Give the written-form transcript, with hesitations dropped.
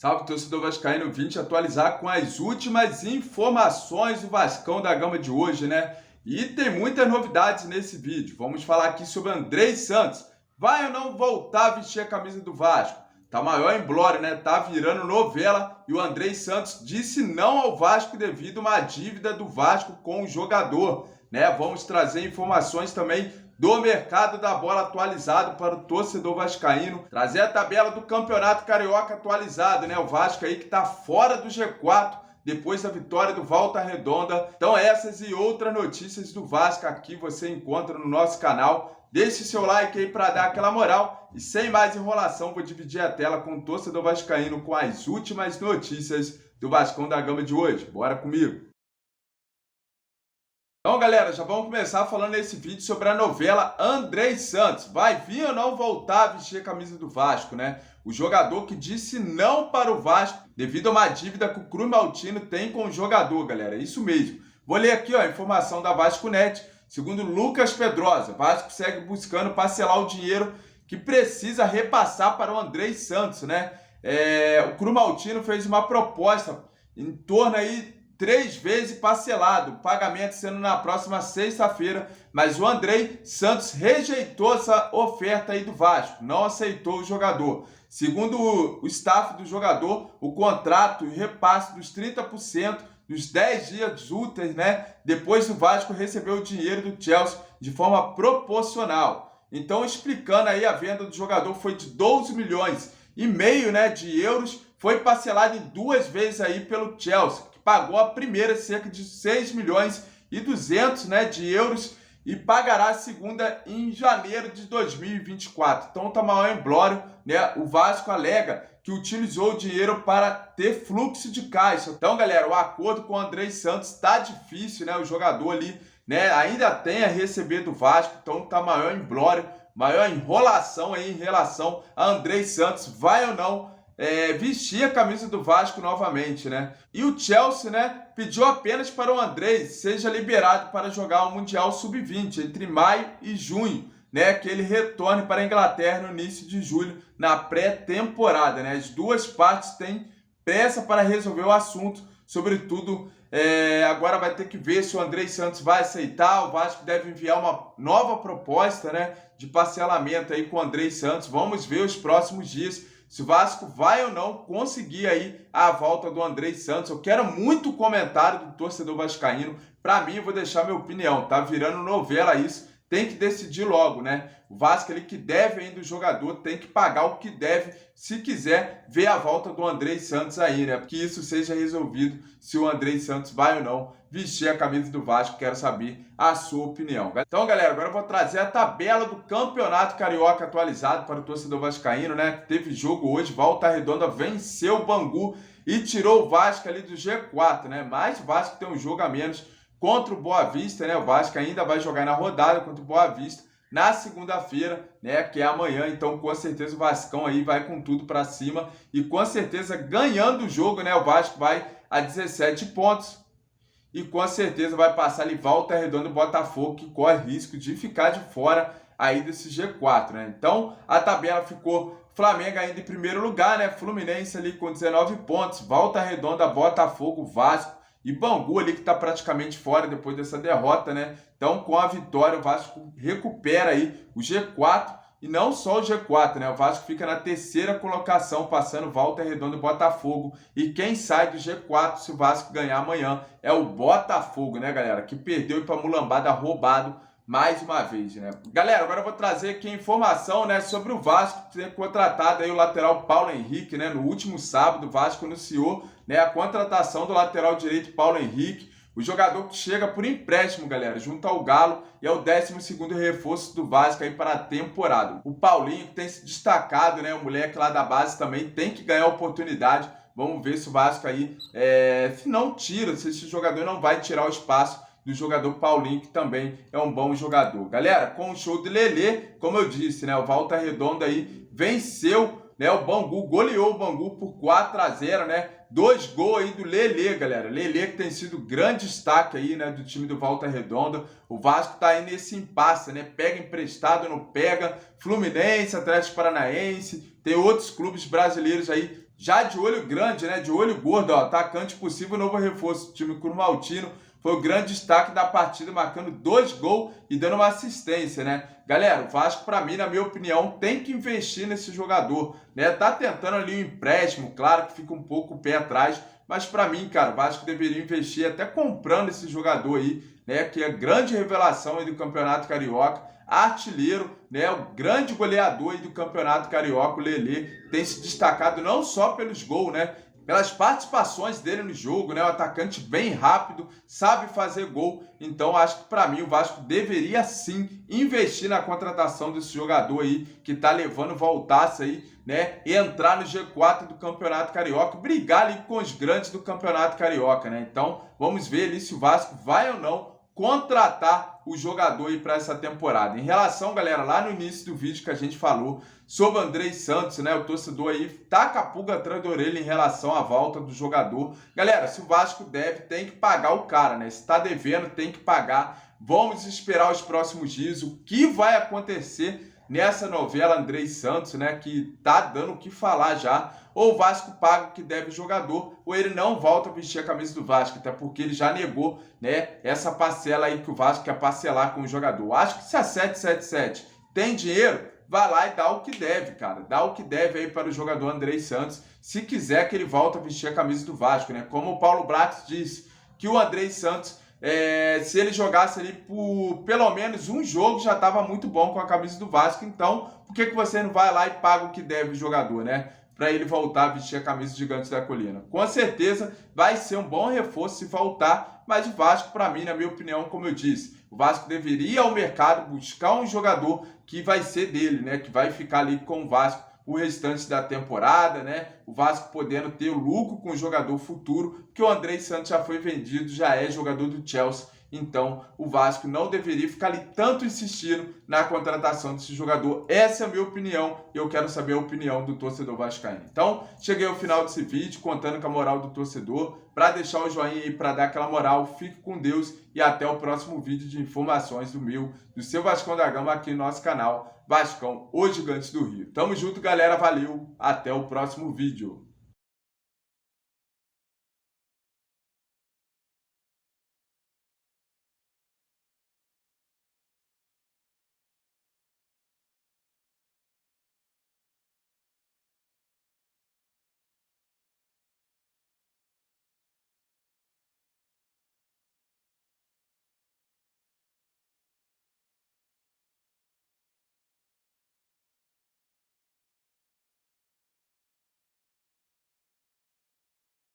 Salve, torcedor vascaíno, vim te atualizar com as últimas informações do Vascão da Gama de hoje, né? E tem muitas novidades nesse vídeo. Vamos falar aqui sobre Andrei Santos. Vai ou não voltar a vestir a camisa do Vasco? Tá maior emblório, né? Tá virando novela e o Andrei Santos disse não ao Vasco devido a uma dívida do Vasco com o jogador, né? Vamos trazer informações também do mercado da bola atualizado para o torcedor vascaíno, trazer a tabela do Campeonato Carioca atualizado, né? O Vasco aí que tá fora do G4 depois da vitória do Volta Redonda. Então essas e outras notícias do Vasco aqui você encontra no nosso canal. Deixe seu like aí para dar aquela moral e sem mais enrolação vou dividir a tela com o torcedor vascaíno com as últimas notícias do Vascão da Gama de hoje. Bora comigo! Então, galera, já vamos começar falando nesse vídeo sobre a novela Andrei Santos. Vai vir ou não voltar a vestir a camisa do Vasco, né? O jogador que disse não para o Vasco devido a uma dívida que o Cruz Maltino tem com o jogador, galera. Isso mesmo. Vou ler aqui ó, a informação da VascoNet. Segundo Lucas Pedrosa, Vasco segue buscando parcelar o dinheiro que precisa repassar para o Andrei Santos, né? O Cruz Maltino fez uma proposta em torno aí 3 vezes parcelado, o pagamento sendo na próxima sexta-feira, mas o Andrei Santos rejeitou essa oferta aí do Vasco, não aceitou o jogador. Segundo o staff do jogador, o contrato e o repasse dos 30% dos 10 dias úteis, né, depois do Vasco receber o dinheiro do Chelsea de forma proporcional. Então, explicando aí, a venda do jogador foi de 12 milhões e meio, né, de euros, foi parcelado em 2 vezes aí pelo Chelsea, pagou a primeira cerca de 6 milhões e 200, né, de euros e pagará a segunda em janeiro de 2024. Então tá maior emblório, né? O Vasco alega que utilizou o dinheiro para ter fluxo de caixa. Então, galera, o acordo com o Andrei Santos tá difícil, né? O jogador ali, né, ainda tem a receber do Vasco, então tá maior emblório, maior enrolação aí em relação a Andrei Santos, vai ou não vestir a camisa do Vasco novamente, né? E o Chelsea, né, pediu apenas para o Andrei seja liberado para jogar o Mundial Sub-20 entre maio e junho, né? Que ele retorne para a Inglaterra no início de julho, na pré-temporada, né? As duas partes têm pressa para resolver o assunto, sobretudo agora vai ter que ver se o Andrei Santos vai aceitar. O Vasco deve enviar uma nova proposta, né, de parcelamento aí com o Andrei Santos. Vamos ver os próximos dias se o Vasco vai ou não conseguir aí a volta do Andrei Santos. Eu quero muito comentário do torcedor vascaíno. Para mim, eu vou deixar minha opinião. Tá virando novela isso. Tem que decidir logo, né? O Vasco ali que deve ainda o jogador tem que pagar o que deve se quiser ver a volta do Andrei Santos aí, né? Que isso seja resolvido se o Andrei Santos vai ou não vestir a camisa do Vasco. Quero saber a sua opinião. Então, galera, agora eu vou trazer a tabela do Campeonato Carioca atualizado para o torcedor vascaíno, né? Teve jogo hoje, Volta Redonda venceu o Bangu e tirou o Vasco ali do G4, né? Mas o Vasco tem um jogo a menos contra o Boa Vista, né? O Vasco ainda vai jogar na rodada contra o Boa Vista na segunda-feira, né? Que é amanhã. Então, com certeza, o Vascão aí vai com tudo para cima e com certeza ganhando o jogo, né? O Vasco vai a 17 pontos e com certeza vai passar ali Volta Redonda e Botafogo, que corre risco de ficar de fora aí desse G4, né? Então, a tabela ficou Flamengo ainda em primeiro lugar, né? Fluminense ali com 19 pontos, Volta Redonda, Botafogo, Vasco e Bangu ali que está praticamente fora depois dessa derrota, né? Então, com a vitória, o Vasco recupera aí o G4 e não só o G4, né? O Vasco fica na terceira colocação, passando Volta Redonda e Botafogo. E quem sai do G4 se o Vasco ganhar amanhã é o Botafogo, né, galera? Que perdeu para Mulambada roubado mais uma vez, né? Galera, agora eu vou trazer aqui a informação, né, sobre o Vasco ter contratado aí o lateral Paulo Henrique, né? No último sábado, o Vasco anunciou, né, a contratação do lateral direito Paulo Henrique, o jogador que chega por empréstimo, galera, junto ao Galo e é o 12º reforço do Vasco aí para a temporada. O Paulinho que tem se destacado, né, o moleque lá da base também tem que ganhar oportunidade. Vamos ver se o Vasco aí, se não tira, se esse jogador não vai tirar o espaço do jogador Paulinho, que também é um bom jogador. Galera, com o show de Lelê, como eu disse, né, o Volta Redonda aí venceu, né, o Bangu, goleou o Bangu por 4-0, né, 2 gols aí do Lelê, galera. Lelê que tem sido grande destaque aí, né, do time do Volta Redonda. O Vasco tá aí nesse impasse, né, pega emprestado, não pega. Fluminense, Atlético Paranaense, tem outros clubes brasileiros aí Já de olho grande, né? De olho gordo, ó, atacante possível novo reforço do time Cruz-Maltino. Foi o grande destaque da partida, marcando 2 gols e dando uma assistência, né? Galera, o Vasco, para mim, na minha opinião, tem que investir nesse jogador, né? Tá tentando ali um empréstimo, claro que fica um pouco o pé atrás, mas para mim, cara, o Vasco deveria investir até comprando esse jogador aí, né? Que é a grande revelação aí do Campeonato Carioca, artilheiro, né? O grande goleador aí do Campeonato Carioca, o Lelê, tem se destacado não só pelos gols, né? Pelas participações dele no jogo, né? O atacante bem rápido, sabe fazer gol. Então, acho que para mim o Vasco deveria sim investir na contratação desse jogador aí que tá levando voltasse aí, né? E entrar no G4 do Campeonato Carioca, brigar ali com os grandes do Campeonato Carioca, né? Então, vamos ver ali se o Vasco vai ou não contratar o jogador aí para essa temporada. Em relação, galera, lá no início do vídeo que a gente falou sobre o Andrei Santos, né? O torcedor aí tá com a pulga atrás da orelha em relação à volta do jogador. Galera, se o Vasco deve, tem que pagar o cara, né? Se tá devendo, tem que pagar. Vamos esperar os próximos dias, o que vai acontecer nessa novela Andrei Santos, né? Que tá dando o que falar já. Ou o Vasco paga o que deve o jogador, ou ele não volta a vestir a camisa do Vasco, até porque ele já negou, né, essa parcela aí que o Vasco quer parcelar com o jogador. Acho que se a 777 tem dinheiro, vai lá e dá o que deve, cara. Dá o que deve aí para o jogador Andrei Santos, se quiser que ele volte a vestir a camisa do Vasco, né? Como o Paulo Brax disse, que o Andrei Santos, se ele jogasse ali por pelo menos um jogo, já estava muito bom com a camisa do Vasco. Então, por que você não vai lá e paga o que deve o jogador, né? Para ele voltar a vestir a camisa Gigantes da Colina. Com certeza vai ser um bom reforço se voltar, mas o Vasco, para mim, na minha opinião, como eu disse, o Vasco deveria ir ao mercado buscar um jogador que vai ser dele, né? Que vai ficar ali com o Vasco o restante da temporada, né? O Vasco podendo ter lucro com o jogador futuro, porque o Andrei Santos já foi vendido, já é jogador do Chelsea. Então, o Vasco não deveria ficar ali tanto insistindo na contratação desse jogador. Essa é a minha opinião e eu quero saber a opinião do torcedor vascaíno. Então, cheguei ao final desse vídeo contando com a moral do torcedor. Para deixar o joinha aí, para dar aquela moral, fique com Deus e até o próximo vídeo de informações do seu Vascão da Gama aqui no nosso canal Vascão, os Gigantes do Rio. Tamo junto, galera. Valeu. Até o próximo vídeo.